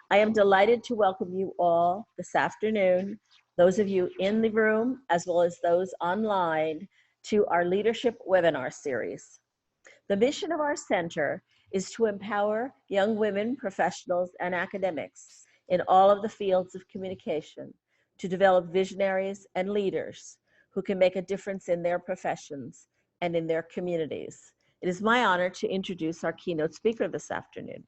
I am delighted to welcome you all this afternoon, those of you in the room as well as those online, to our leadership webinar series. The mission of our center is to empower young women, professionals, and academics in all of the fields of communication to develop visionaries and leaders who can make a difference in their professions and in their communities. It is my honor to introduce our keynote speaker this afternoon.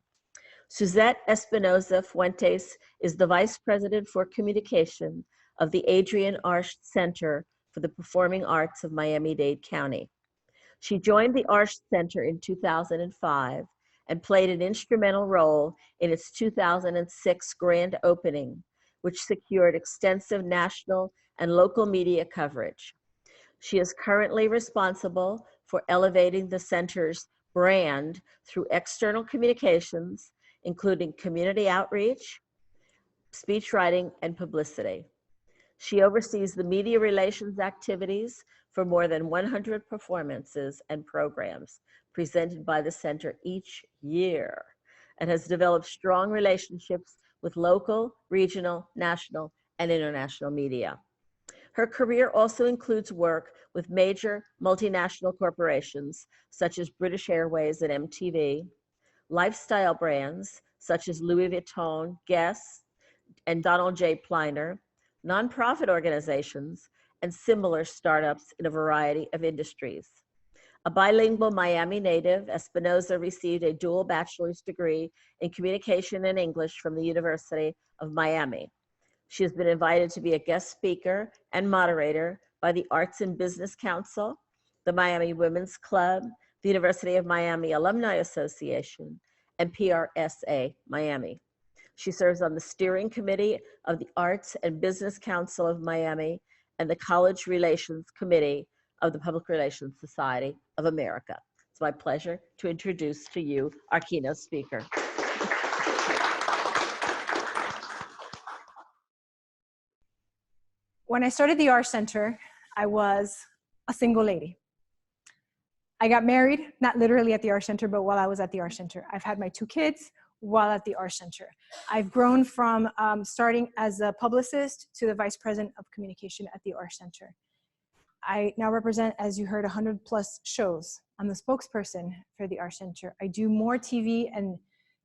Suzette Espinosa Fuentes is the Vice President for Communication of the Adrienne Arsh Center for the Performing Arts of Miami-Dade County. She joined the Arsh Center in 2005 and played an instrumental role in its 2006 grand opening, which secured extensive national and local media coverage. She is currently responsible for elevating the center's brand through external communications, including community outreach, speech writing, and publicity. She oversees the media relations activities for more than 100 performances and programs presented by the center each year, and has developed strong relationships with local, regional, national, and international media. Her career also includes work with major multinational corporations such as British Airways and MTV, lifestyle brands such as Louis Vuitton, Guess, and Donald J. Pliner, nonprofit organizations, and similar startups in a variety of industries. A bilingual Miami native, Espinosa received a dual bachelor's degree in communication and English from the University of Miami. She has been invited to be a guest speaker and moderator by the Arts and Business Council, the Miami Women's Club, the University of Miami Alumni Association, and PRSA Miami. She serves on the steering committee of the Arts and Business Council of Miami and the College Relations Committee of the Public Relations Society of America. It's my pleasure to introduce to you our keynote speaker. When I started the Arsh Center, I was a single lady. I got married, not literally at the Arsh Center, but while I was at the Arsh Center. I've had my 2 kids while at the Arsh Center. I've grown from starting as a publicist to the Vice President of Communication at the Arsh Center. I now represent, as you heard, 100+ shows. I'm the spokesperson for the Arsh Center. I do more TV and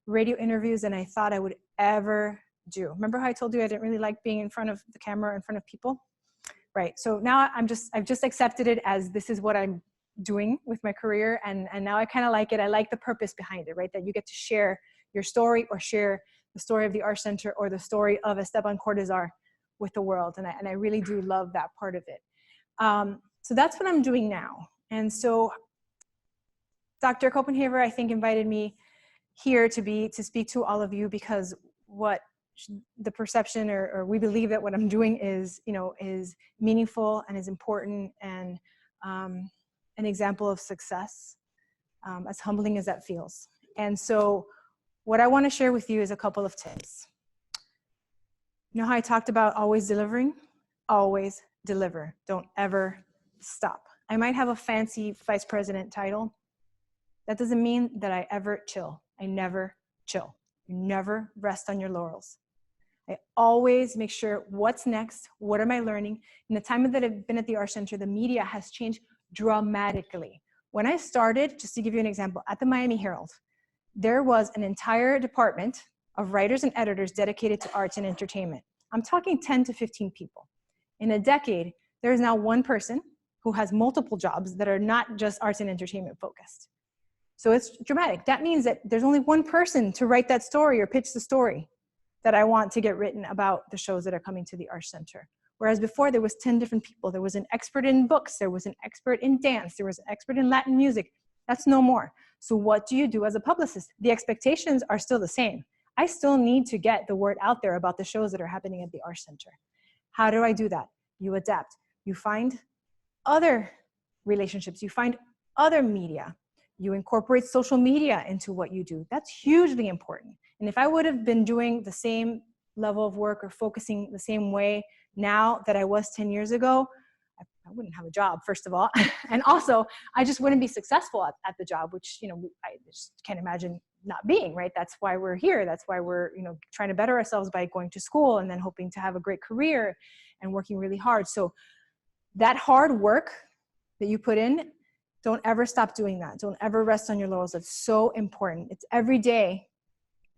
radio interviews than I thought I would ever do. Remember how I told you I didn't really like being in front of the camera, in front of people? Right, so now I've just accepted it as this is what I'm doing with my career, and now I kind of like it. I like the purpose behind it, right? That you get to share your story or share the story of the Arsh Center or the story of Esteban Cortazar with the world, and I really do love that part of it. So that's what I'm doing now. And so Dr. Copenhaver, I think, invited me here to speak to all of you because what the perception or we believe that what I'm doing is, is meaningful and is important and an example of success, as humbling as that feels. And so what I want to share with you is a couple of tips. You know how I talked about always delivering? Always deliver. Don't ever stop. I might have a fancy vice president title. That doesn't mean that I ever chill. I never chill. You never rest on your laurels. I always make sure what's next, what am I learning? In the time that I've been at the Arsh Center, the media has changed dramatically. When I started, just to give you an example, at the Miami Herald, there was an entire department of writers and editors dedicated to arts and entertainment. I'm talking 10 to 15 people. In a decade, there is now one person who has multiple jobs that are not just arts and entertainment focused. So it's dramatic. That means that there's only one person to write that story or pitch the story that I want to get written about the shows that are coming to the Arsh Center. Whereas before there was 10 different people. There was an expert in books, there was an expert in dance, there was an expert in Latin music. That's no more. So what do you do as a publicist? The expectations are still the same. I still need to get the word out there about the shows that are happening at the Arsh Center. How do I do that? You adapt. You find other relationships. You find other media. You incorporate social media into what you do. That's hugely important. And if I would have been doing the same level of work or focusing the same way now that I was 10 years ago, I wouldn't have a job, first of all. And also, I just wouldn't be successful at the job, which, I just can't imagine not being, right? That's why we're here. That's why we're, trying to better ourselves by going to school and then hoping to have a great career and working really hard. So that hard work that you put in, don't ever stop doing that. Don't ever rest on your laurels. That's so important. It's every day.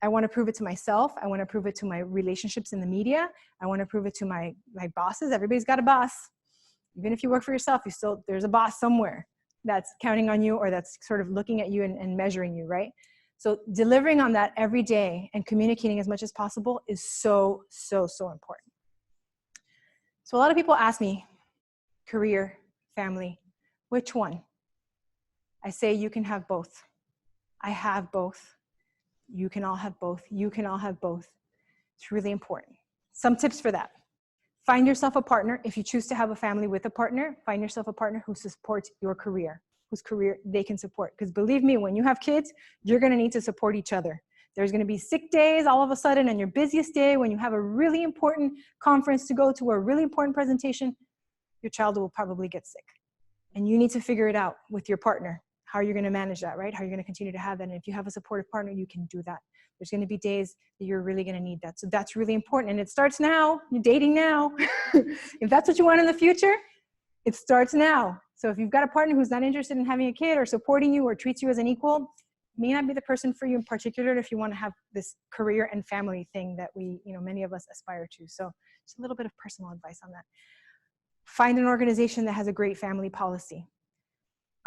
I want to prove it to myself. I want to prove it to my relationships in the media. I want to prove it to my bosses. Everybody's got a boss. Even if you work for yourself, there's a boss somewhere that's counting on you or that's sort of looking at you and measuring you, right? So delivering on that every day and communicating as much as possible is so, so, so important. So a lot of people ask me, career, family, which one? I say you can have both. I have both. You can all have both. You can all have both. It's really important. Some tips for that. Find yourself a partner. If you choose to have a family with a partner, find yourself a partner who supports your career, whose career they can support. Because believe me, when you have kids, you're going to need to support each other. There's going to be sick days all of a sudden, and your busiest day when you have a really important conference to go to or a really important presentation, your child will probably get sick. And you need to figure it out with your partner. How you're going to manage that, right? How you're going to continue to have that. And if you have a supportive partner, you can do that. There's going to be days that you're really going to need that. So that's really important. And it starts now. You're dating now. If that's what you want in the future, it starts now. So if you've got a partner who's not interested in having a kid or supporting you or treats you as an equal, may not be the person for you in particular if you want to have this career and family thing that we, many of us aspire to. So just a little bit of personal advice on that. Find an organization that has a great family policy.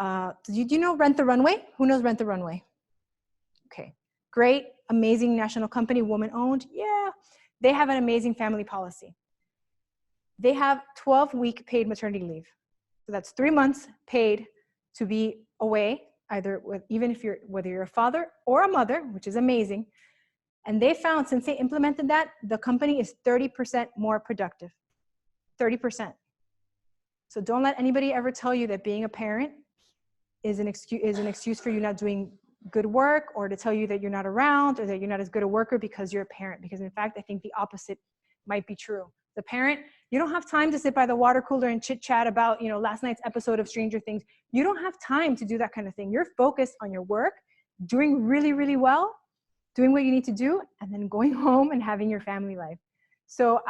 Do you know Rent the Runway? Who knows Rent the Runway? Okay, great, amazing national company, woman-owned. Yeah, they have an amazing family policy. They have 12-week paid maternity leave. So that's 3 months paid to be away, whether you're a father or a mother, which is amazing. And they found since they implemented that, the company is 30% more productive. 30%. So don't let anybody ever tell you that being a parent is an excuse for you not doing good work, or to tell you that you're not around or that you're not as good a worker because you're a parent. Because in fact, I think the opposite might be true. The parent, you don't have time to sit by the water cooler and chit chat about, last night's episode of Stranger Things. You don't have time to do that kind of thing. You're focused on your work, doing really, really well, doing what you need to do, and then going home and having your family life. So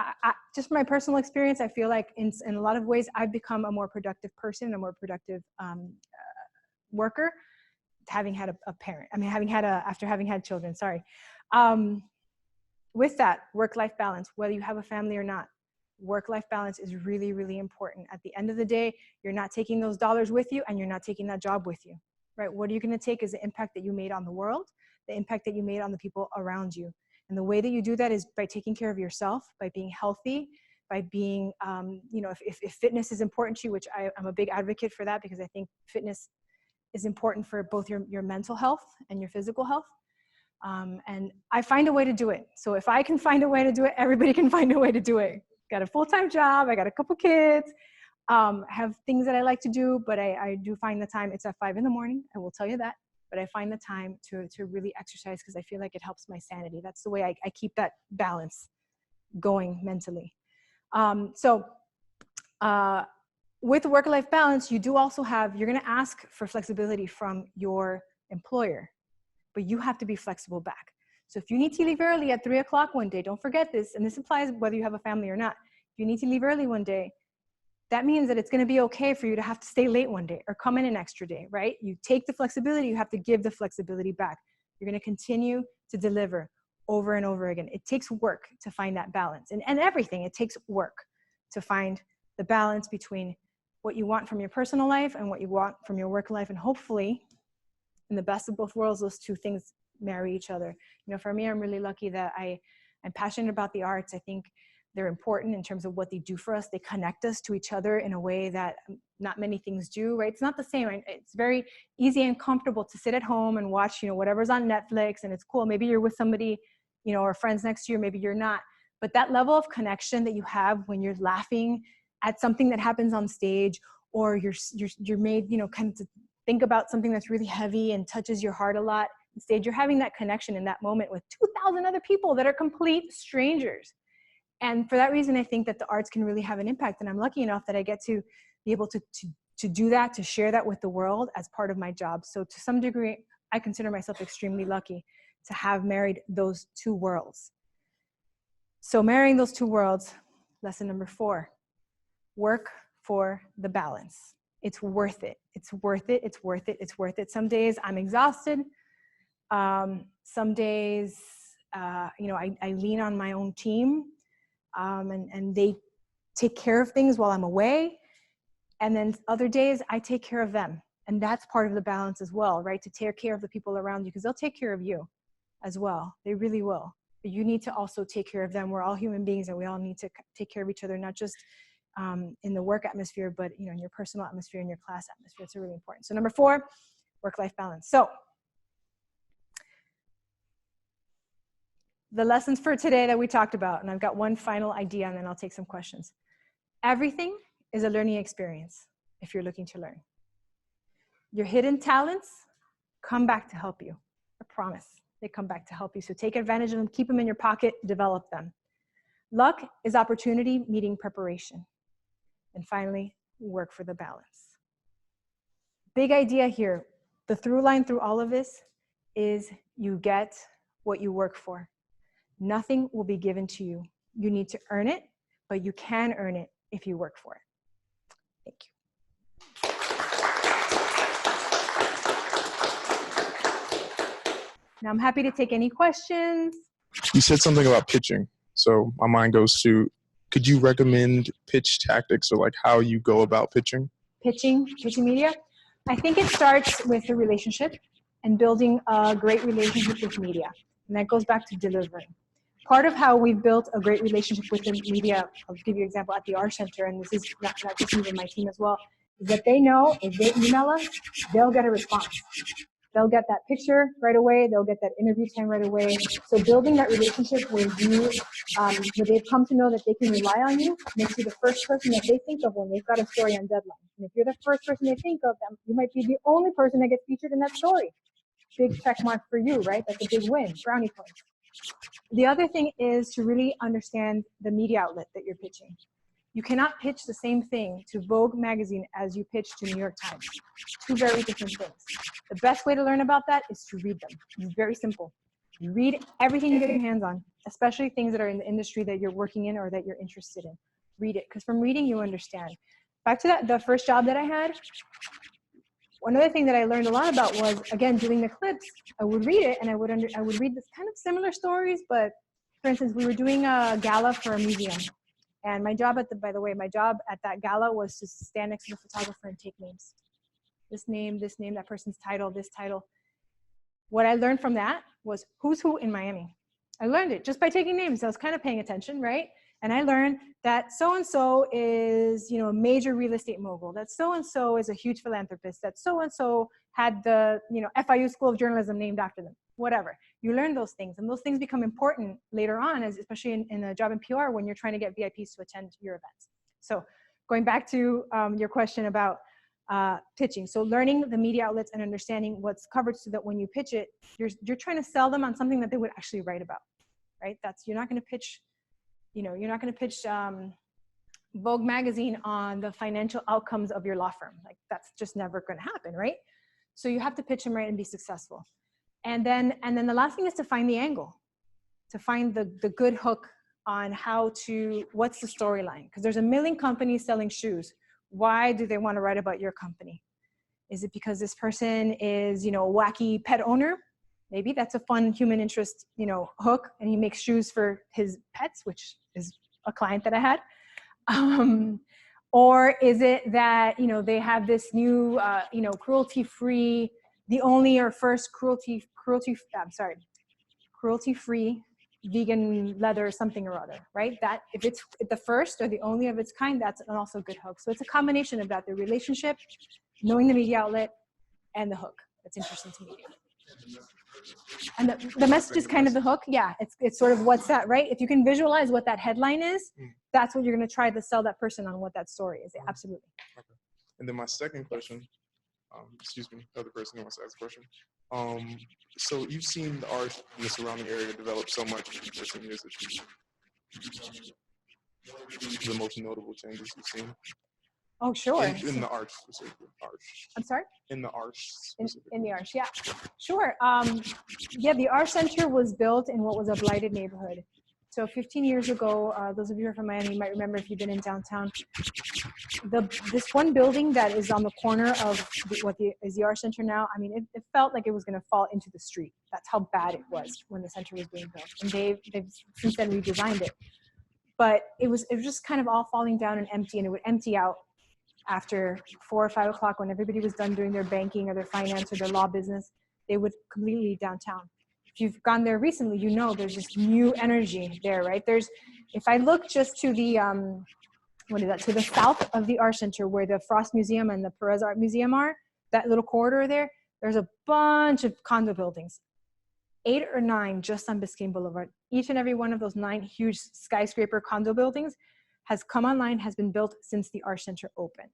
just from my personal experience, I feel like in a lot of ways, I've become a more productive person, a more productive worker, having had after having had children, sorry. With that, work-life balance, whether you have a family or not, work-life balance is really, really important. At the end of the day, you're not taking those dollars with you and you're not taking that job with you, right? What are you going to take is the impact that you made on the world, the impact that you made on the people around you. And the way that you do that is by taking care of yourself, by being healthy, by being, if fitness is important to you, which I'm a big advocate for that, because I think fitness is important for both your mental health and your physical health. And I find a way to do it. So if I can find a way to do it, everybody can find a way to do it. Got a full-time job. I got a couple kids. Have things that I like to do, but I do find the time. It's at 5 a.m, I will tell you that. But I find the time to really exercise because I feel like it helps my sanity. That's the way I keep that balance going mentally. With work-life balance, you do also you're going to ask for flexibility from your employer, but you have to be flexible back. So if you need to leave early at 3 o'clock one day, don't forget this, and this applies whether you have a family or not. If you need to leave early one day, that means that it's going to be okay for you to have to stay late one day or come in an extra day, right? You take the flexibility, you have to give the flexibility back. You're going to continue to deliver over and over again. It takes work to find that balance, and everything, it takes work to find the balance between what you want from your personal life and what you want from your work life. And hopefully, in the best of both worlds, those two things marry each other. For me, I'm really lucky that I'm passionate about the arts. I think they're important in terms of what they do for us. They connect us to each other in a way that not many things do, right? It's not the same. Right? It's very easy and comfortable to sit at home and watch, whatever's on Netflix, and it's cool. Maybe you're with somebody, or friends next to you, maybe you're not. But that level of connection that you have when you're laughing at something that happens on stage, or you're made, kind of to think about something that's really heavy and touches your heart a lot. Instead, you're having that connection in that moment with 2,000 other people that are complete strangers. And for that reason, I think that the arts can really have an impact. And I'm lucky enough that I get to be able to do that, to share that with the world as part of my job. So to some degree, I consider myself extremely lucky. to have married those two worlds. So marrying those two worlds, lesson number 4, work for the balance. It's worth it. It's worth it. It's worth it. It's worth it. Some days I'm exhausted. Some days, I lean on my own team, and they take care of things while I'm away. And then other days I take care of them. And that's part of the balance as well, right? To take care of the people around you, because they'll take care of you as well. They really will. But you need to also take care of them. We're all human beings, and we all need to take care of each other, not just in the work atmosphere, but in your personal atmosphere, in your class atmosphere. It's really important. So number 4, work-life balance. So the lessons for today that we talked about, and I've got one final idea, and then I'll take some questions. Everything is a learning experience if you're looking to learn. Your hidden talents come back to help you. I promise. They come back to help you. So take advantage of them, keep them in your pocket, develop them. Luck is opportunity meeting preparation. And finally, work for the balance. Big idea here. The through line through all of this is you get what you work for. Nothing will be given to you. You need to earn it, but you can earn it if you work for it. Thank you. Now I'm happy to take any questions. You said something about pitching. So my mind goes to, could you recommend pitch tactics or like how you go about pitching? Pitching media. I think it starts with the relationship and building a great relationship with media. And that goes back to delivering. Part of how we've built a great relationship with the media, I'll give you an example at the R Center, and this is not just me, but my team as well, is that they know if they email us, they'll get a response. They'll get that picture right away. They'll get that interview time right away. So building that relationship where where they've come to know that they can rely on you makes you the first person that they think of when they've got a story on deadline. And if you're the first person they think of, them, you might be the only person that gets featured in that story. Big check mark for you, right? That's a big win, brownie points. The other thing is to really understand the media outlet that you're pitching. You cannot pitch the same thing to Vogue magazine as you pitch to New York Times. 2 very different things. The best way to learn about that is to read them. It's very simple. You read everything you get your hands on, especially things that are in the industry that you're working in or that you're interested in. Read it, because from reading you understand. Back to the first job that I had, one other thing that I learned a lot about was, again, doing the clips. I would read it, and I would read this kind of similar stories, but for instance, we were doing a gala for a museum. And my job by the way, my job at that gala was to stand next to the photographer and take names. This name, that person's title, this title. What I learned from that was who's who in Miami. I learned it just by taking names. I was kind of paying attention, right? And I learned that so-and-so is, a major real estate mogul. That so-and-so is a huge philanthropist. That so-and-so had the, FIU School of Journalism named after them. Whatever. You learn those things, and those things become important later on, especially in a job in PR when you're trying to get VIPs to attend your events. So going back to your question about pitching. So learning the media outlets and understanding what's covered so that when you pitch it, you're trying to sell them on something that they would actually write about, right? You're not going to pitch, Vogue magazine on the financial outcomes of your law firm. Like that's just never going to happen, right? So you have to pitch them right and be successful. And then the last thing is to find the angle, to find the good hook on what's the storyline? Because there's a million companies selling shoes. Why do they want to write about your company? Is it because this person is, a wacky pet owner? Maybe that's a fun human interest, hook, and he makes shoes for his pets, which is a client that I had. Or is it that, they have this new, cruelty-free, the only or first cruelty-free vegan leather something or other, right? That if it's the first or the only of its kind, that's also a good hook. So it's a combination of that, the relationship, knowing the media outlet, and the hook. That's interesting to me. And the message is kind of the hook. Yeah, it's sort of what's that, right? If you can visualize what that headline is, that's what you're going to try to sell that person on what that story is. Absolutely. Okay. And then my second question, excuse me, the other person who wants to ask a question. So you've seen the art in the surrounding area develop so much in the 10 years that you've the most notable changes you've seen? Oh, sure. In the arch specifically. Arch. I'm sorry? In the arch specifically. In the Arch, yeah. Sure. Yeah, the Arch Center was built in what was a blighted neighborhood. So 15 years ago, those of you who are from Miami might remember if you've been in downtown, this one building that is on the corner of is the Arch Center now, I mean, it felt like it was going to fall into the street. That's how bad it was when the center was being built. And they've since then redesigned it. But it was just kind of all falling down and empty, and it would empty out after 4 or 5 o'clock when everybody was done doing their banking or their finance or their law business. They would completely leave downtown. If you've gone there recently, you know there's just new energy there, right? If I look just to the to the south of the Art Center, where the Frost Museum and the Perez Art Museum are, that little corridor there's a bunch of condo buildings, 8 or 9 just on Biscayne Boulevard. Each and every one of those 9 huge skyscraper condo buildings has come online, has been built since the Art Center opened.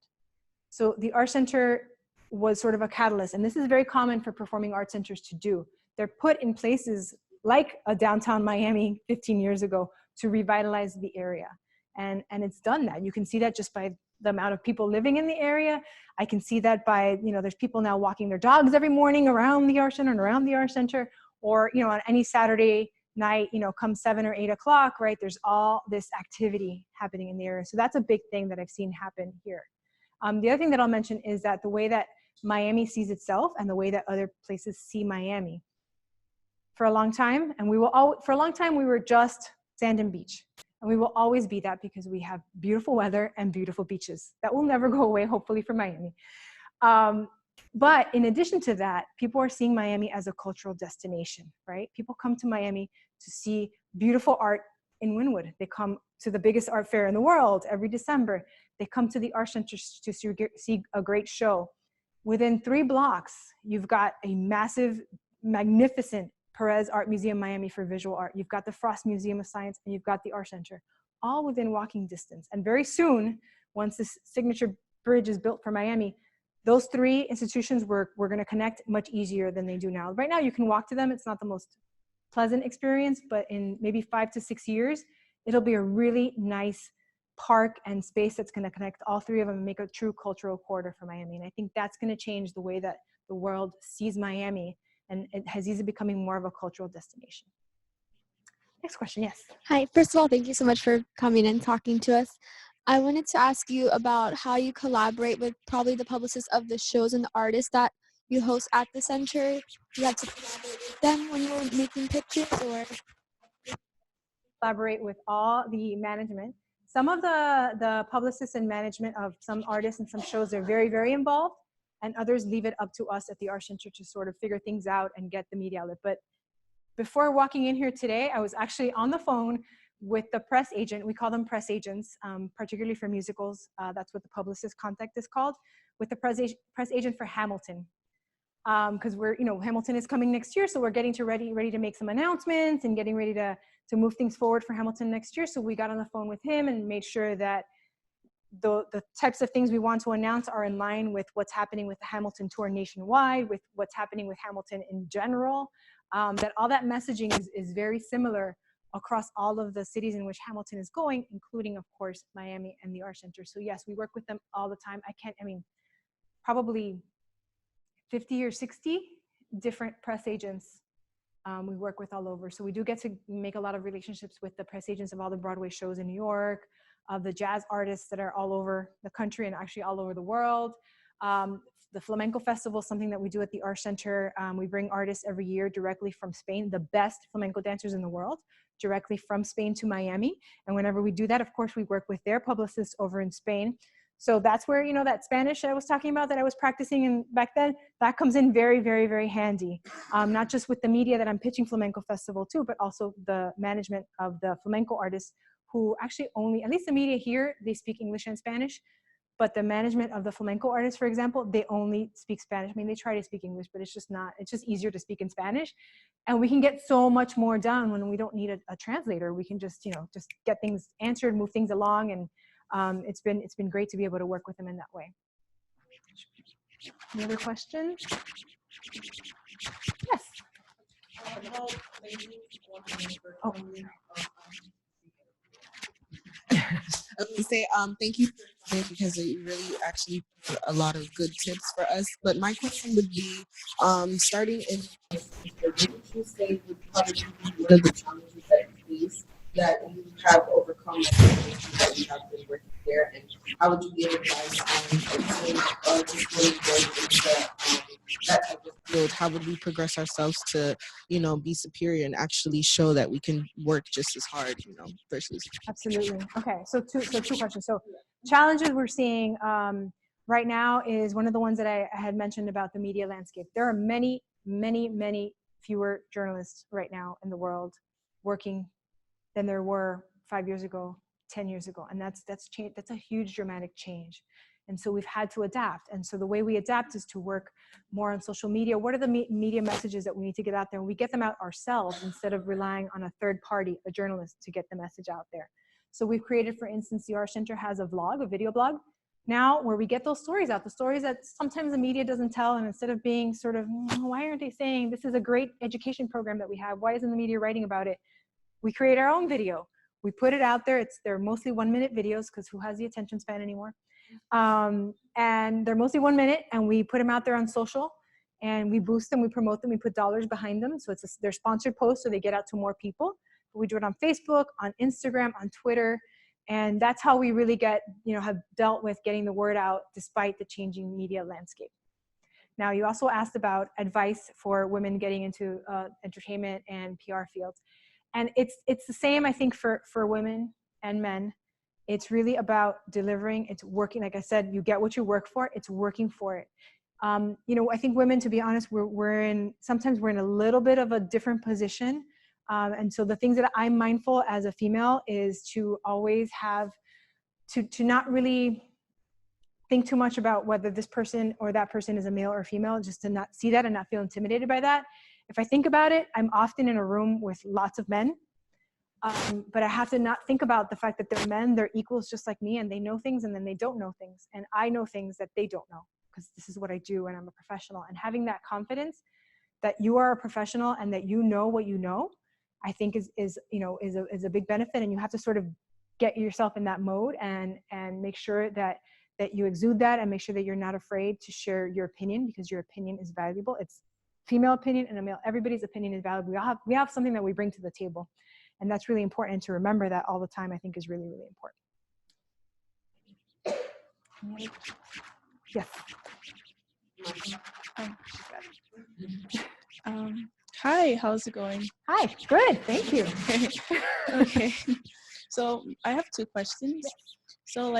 So the Art Center was sort of a catalyst, and this is very common for performing arts centers to do. They're put in places like a downtown Miami 15 years ago to revitalize the area. And it's done that. You can see that just by the amount of people living in the area. I can see that by, there's people now walking their dogs every morning around the Art Center and around the Art Center, or, on any Saturday night, come 7 or 8 o'clock, right? There's all this activity happening in the area. So that's a big thing that I've seen happen here. The other thing that I'll mention is that the way that Miami sees itself and the way that other places see Miami. For a long time, we were just sand and beach. And we will always be that because we have beautiful weather and beautiful beaches. That will never go away, hopefully, for Miami. But in addition to that, people are seeing Miami as a cultural destination, right? People come to Miami to see beautiful art in Wynwood. They come to the biggest art fair in the world every December. They come to the Art Center to see a great show. Within 3 blocks, you've got a massive, magnificent Perez Art Museum Miami for visual art. You've got the Frost Museum of Science, and you've got the Art Center, all within walking distance. And very soon, once this signature bridge is built for Miami, those 3 institutions we're going to connect much easier than they do now. Right now, you can walk to them. It's not the most pleasant experience, but in maybe 5 to 6 years, it'll be a really nice park and space that's going to connect all 3 of them and make a true cultural corridor for Miami. And I think that's going to change the way that the world sees Miami, and it has easily becoming more of a cultural destination. Next question, yes. Hi, first of all, thank you so much for coming and talking to us. I wanted to ask you about how you collaborate with probably the publicists of the shows and the artists that you host at the center. You had to collaborate with them when you were making pictures, or? Collaborate with all the management. Some of the publicists and management of some artists and some shows are very, very involved, and others leave it up to us at the Art Center to sort of figure things out and get the media outlet. But before walking in here today, I was actually on the phone with the press agent. We call them press agents, particularly for musicals. That's what the publicist contact is called, with the press agent for Hamilton. Because Hamilton is coming next year, so we're getting ready to make some announcements and getting ready to move things forward for Hamilton next year. So we got on the phone with him and made sure that the types of things we want to announce are in line with what's happening with the Hamilton tour nationwide, with what's happening with Hamilton in general, that all that messaging is very similar across all of the cities in which Hamilton is going, including, of course, Miami and the Art Center. So yes, we work with them all the time. Probably 50 or 60 different press agents we work with all over. So we do get to make a lot of relationships with the press agents of all the Broadway shows in New York, of the jazz artists that are all over the country and actually all over the world. The Flamenco Festival is something that we do at the Art Center. We bring artists every year directly from Spain, the best flamenco dancers in the world, directly from Spain to Miami. And whenever we do that, of course, we work with their publicists over in Spain. So that's where, that Spanish I was talking about that I was practicing back then, that comes in very, very, very handy. Not just with the media that I'm pitching Flamenco Festival to, but also the management of the flamenco artists who actually at least the media here, they speak English and Spanish, but the management of the flamenco artists, for example, they only speak Spanish. They try to speak English, but it's just easier to speak in Spanish. And we can get so much more done when we don't need a translator. We can just get things answered, move things along, and it's been great to be able to work with them in that way. Any other questions? Yes. Oh. I was gonna say, thank you for coming because you really actually put a lot of good tips for us. But my question would be, starting in what would you say would probably be one of the challenges that you face that you have overcome that you have been working there, and how would you give advice on a team just really going into that type of field? How would we progress ourselves to, be superior and actually show that we can work just as hard, versus. Absolutely. Okay, so two questions. So challenges we're seeing right now is one of the ones that I had mentioned about the media landscape. There are many, many, many fewer journalists right now in the world working than there were 5 years ago, 10 years ago, and that's change. That's a huge dramatic change. And so we've had to adapt. And so the way we adapt is to work more on social media. What are the media messages that we need to get out there? And we get them out ourselves instead of relying on a third party, a journalist, to get the message out there. So we've created, for instance, the Art Center has a vlog, a video blog now, where we get those stories out, the stories that sometimes the media doesn't tell. And instead of being sort of, why aren't they saying this is a great education program that we have? Why isn't the media writing about it? We create our own video. We put it out there. They're mostly 1 minute videos because who has the attention span anymore? And they're mostly 1 minute, and we put them out there on social, and we boost them, we promote them, we put dollars behind them. So they're sponsored posts, so they get out to more people. We do it on Facebook, on Instagram, on Twitter, and that's how we really have dealt with getting the word out despite the changing media landscape. Now, you also asked about advice for women getting into entertainment and PR fields. And it's the same, I think, for women and men. It's really about delivering. It's working. Like I said, you get what you work for. It's working for it. I think women, to be honest, sometimes we're in a little bit of a different position. And so the things that I'm mindful as a female is to always have, to not really think too much about whether this person or that person is a male or female, just to not see that and not feel intimidated by that. If I think about it, I'm often in a room with lots of men. But I have to not think about the fact that they're men, they're equals just like me, and they know things and then they don't know things. And I know things that they don't know because this is what I do and I'm a professional. And having that confidence that you are a professional and that you know what you know, I think is a big benefit. And you have to sort of get yourself in that mode and make sure that you exude that, and make sure that you're not afraid to share your opinion, because your opinion is valuable. It's female opinion and a male. Everybody's opinion is valuable. We have something that we bring to the table. And that's really important to remember that all the time, I think is really, really important. Yes. Hi, how's it going? Hi, good, thank you. Okay, so I have two questions. Yes. So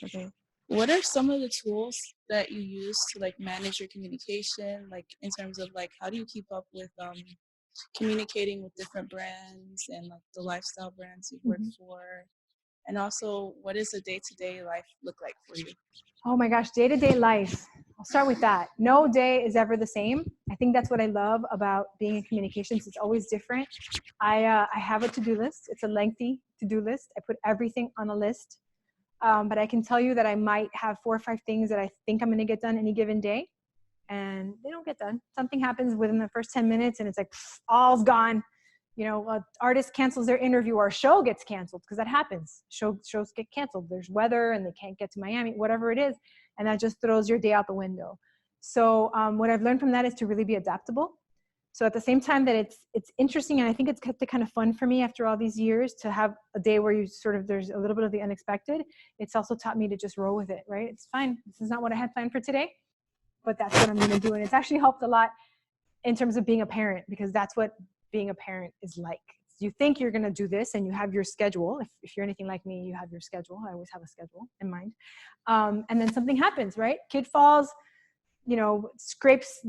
okay, what are some of the tools that you use to manage your communication, in terms of how do you keep up with communicating with different brands and the lifestyle brands you work for? And also, what does a day-to-day life look like for you? Oh my gosh, day-to-day life. I'll start with that. No day is ever the same. I think that's what I love about being in communications. It's always different. I have a to-do list. It's a lengthy to-do list. I put everything on a list. But I can tell you that I might have 4 or 5 things that I think I'm going to get done any given day, and they don't get done. Something happens within the first 10 minutes and it's like, all's gone. Artist cancels their interview, or a show gets canceled, because that happens. Shows get canceled. There's weather and they can't get to Miami, whatever it is. And that just throws your day out the window. So what I've learned from that is to really be adaptable. So at the same time that it's interesting, and I think it's kept it kind of fun for me after all these years to have a day where there's a little bit of the unexpected. It's also taught me to just roll with it, right? It's fine. This is not what I had planned for today, but that's what I'm going to do. And it's actually helped a lot in terms of being a parent, because that's what being a parent is like. You think you're going to do this and you have your schedule. If you're anything like me, you have your schedule. I always have a schedule in mind. And then something happens, right? Kid falls, scrapes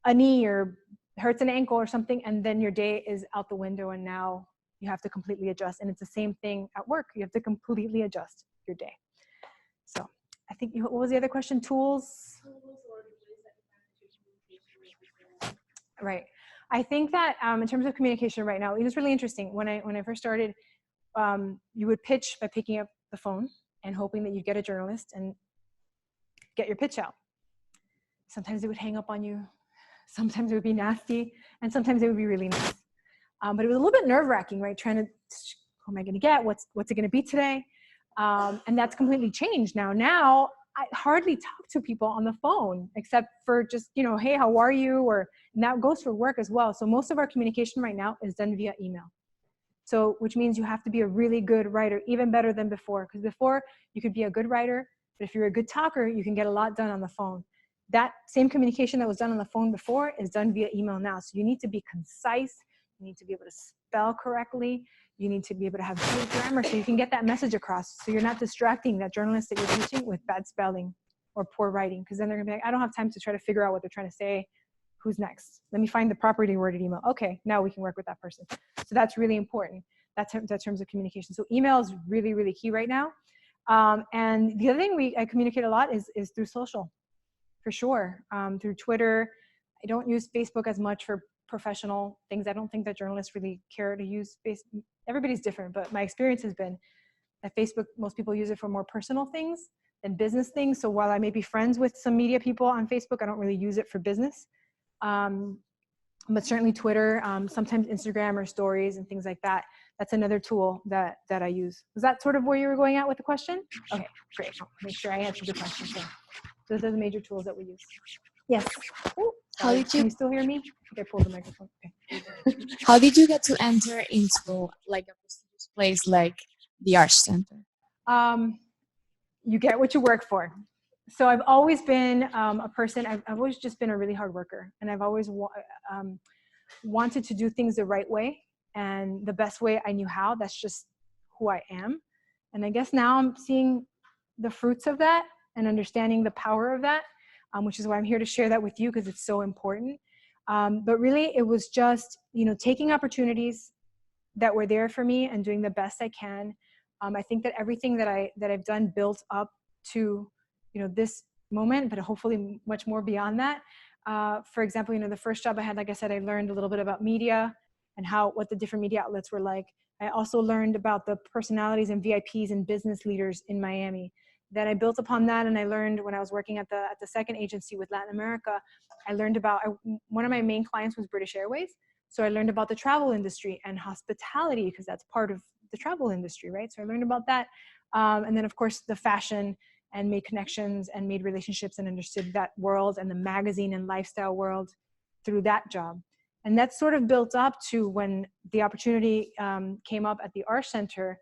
a knee or hurts an ankle or something, and then your day is out the window, and now you have to completely adjust. And it's the same thing at work. You have to completely adjust your day. So I think, what was the other question? Tools? Right. I think that in terms of communication right now, it was really interesting. When I first started, you would pitch by picking up the phone and hoping that you'd get a journalist and get your pitch out. Sometimes it would hang up on you. Sometimes it would be nasty, and sometimes it would be really nice. But it was a little bit nerve-wracking, right? who am I going to get? What's it going to be today? And that's completely changed now. Now I hardly talk to people on the phone except for just, hey, how are you? And that goes for work as well. So most of our communication right now is done via email. So, which means you have to be a really good writer, even better than before. Because before you could be a good writer, but if you're a good talker, you can get a lot done on the phone. That same communication that was done on the phone before is done via email now. So you need to be concise. You need to be able to spell correctly. You need to be able to have good grammar so you can get that message across. So you're not distracting that journalist that you're teaching with bad spelling or poor writing. Because then they're gonna be like, I don't have time to try to figure out what they're trying to say. Who's next? Let me find the properly worded email. Okay, now we can work with that person. So that's really important. That's in terms of communication. So email is really, really key right now. And the other thing I communicate a lot is through social, for sure. Through Twitter. I don't use Facebook as much for professional things. I don't think that journalists really care to use Facebook. Everybody's different, but my experience has been that Facebook, most people use it for more personal things than business things. So while I may be friends with some media people on Facebook, I don't really use it for business. But certainly Twitter, sometimes Instagram or stories and things like that. That's another tool that I use. Was that sort of where you were going at with the question? Okay, great. I'll make sure I answered the question. So those are the major tools that we use. Yes. Ooh, How did Can you you still hear me? I think I pulled the microphone. Okay. How did you get to enter into like a prestigious place like the Arts Center? You get what you work for. So I've always been a person, I've always just been a really hard worker. And I've always wanted to do things the right way and the best way I knew how. That's just who I am. And I guess now I'm seeing the fruits of that and understanding the power of that, which is why I'm here to share that with you because it's so important. But really it was just, taking opportunities that were there for me and doing the best I can. I think that everything that I've done built up to, this moment, but hopefully much more beyond that. For example, the first job I had, like I said, I learned a little bit about media and what the different media outlets were like. I also learned about the personalities and VIPs and business leaders in Miami. Then I built upon that, and I learned when I was working at the second agency with Latin America, I learned about, one of my main clients was British Airways. So I learned about the travel industry and hospitality because that's part of the travel industry, right? So I learned about that. And then of course the fashion, and made connections and made relationships and understood that world and the magazine and lifestyle world through that job. And that sort of built up to when the opportunity came up at the Arts Center.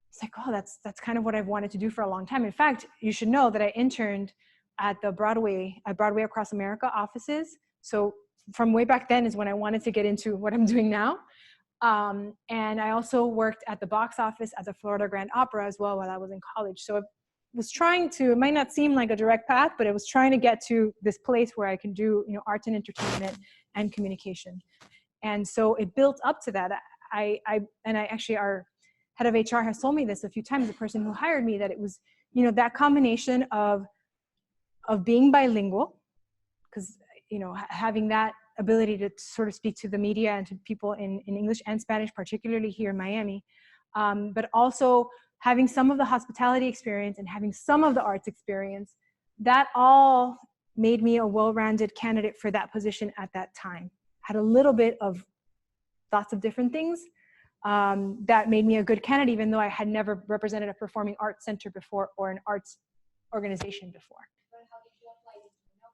It's like, oh, that's kind of what I've wanted to do for a long time. In fact, you should know that I interned at Broadway Across America offices. So from way back then is when I wanted to get into what I'm doing now. And I also worked at the box office at the Florida Grand Opera as well while I was in college. So I was trying to, it might not seem like a direct path, but I was trying to get to this place where I can do, arts and entertainment and communication. And so it built up to that. Actually, our head of HR has told me this a few times, the person who hired me, that it was, that combination of being bilingual, because, having that ability to sort of speak to the media and to people in English and Spanish, particularly here in Miami, but also having some of the hospitality experience and having some of the arts experience, that all made me a well-rounded candidate for that position at that time. Had a little bit of lots of different things that made me a good candidate, even though I had never represented a performing arts center before or an arts organization before.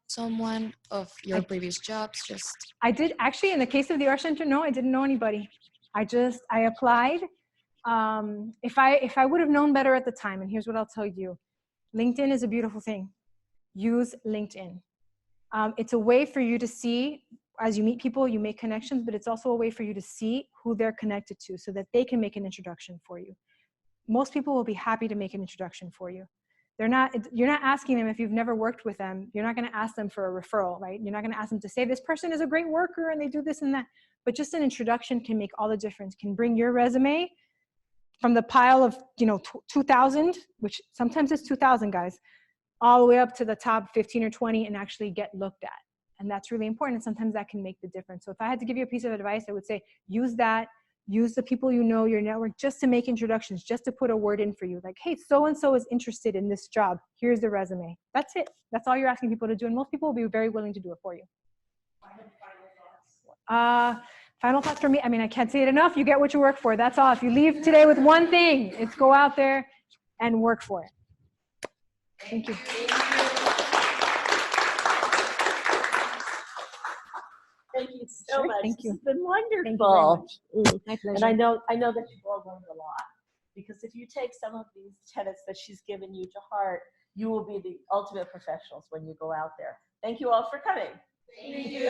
Someone of your previous jobs I did actually, in the case of the Arts Center, no, I didn't know anybody. I applied. If I would have known better at the time, and here's what I'll tell you, LinkedIn is a beautiful thing. Use LinkedIn. It's a way for you to see, as you meet people, you make connections, but it's also a way for you to see who they're connected to so that they can make an introduction for you. Most people will be happy to make an introduction for you. You're not asking them if you've never worked with them. You're not going to ask them for a referral, right? You're not going to ask them to say this person is a great worker and they do this and that. But just an introduction can make all the difference. Can bring your resume from the pile of 2,000, which sometimes it's 2,000 guys, all the way up to the top 15 or 20 and actually get looked at. And that's really important. And sometimes that can make the difference. So if I had to give you a piece of advice, I would say use that. Use the people your network, just to make introductions, just to put a word in for you. Like, hey, so-and-so is interested in this job. Here's the resume. That's it. That's all you're asking people to do. And most people will be very willing to do it for you. Final Final thoughts for me. I mean, I can't say it enough. You get what you work for. That's all. If you leave today with one thing, it's go out there and work for it. Thank you. Thank you so Sure, much. thank you. This has been wonderful. Thank you very much. My pleasure. And I know that you've all learned a lot, because if you take some of these tenets that she's given you to heart, you will be the ultimate professionals when you go out there. Thank you all for coming. Thank you.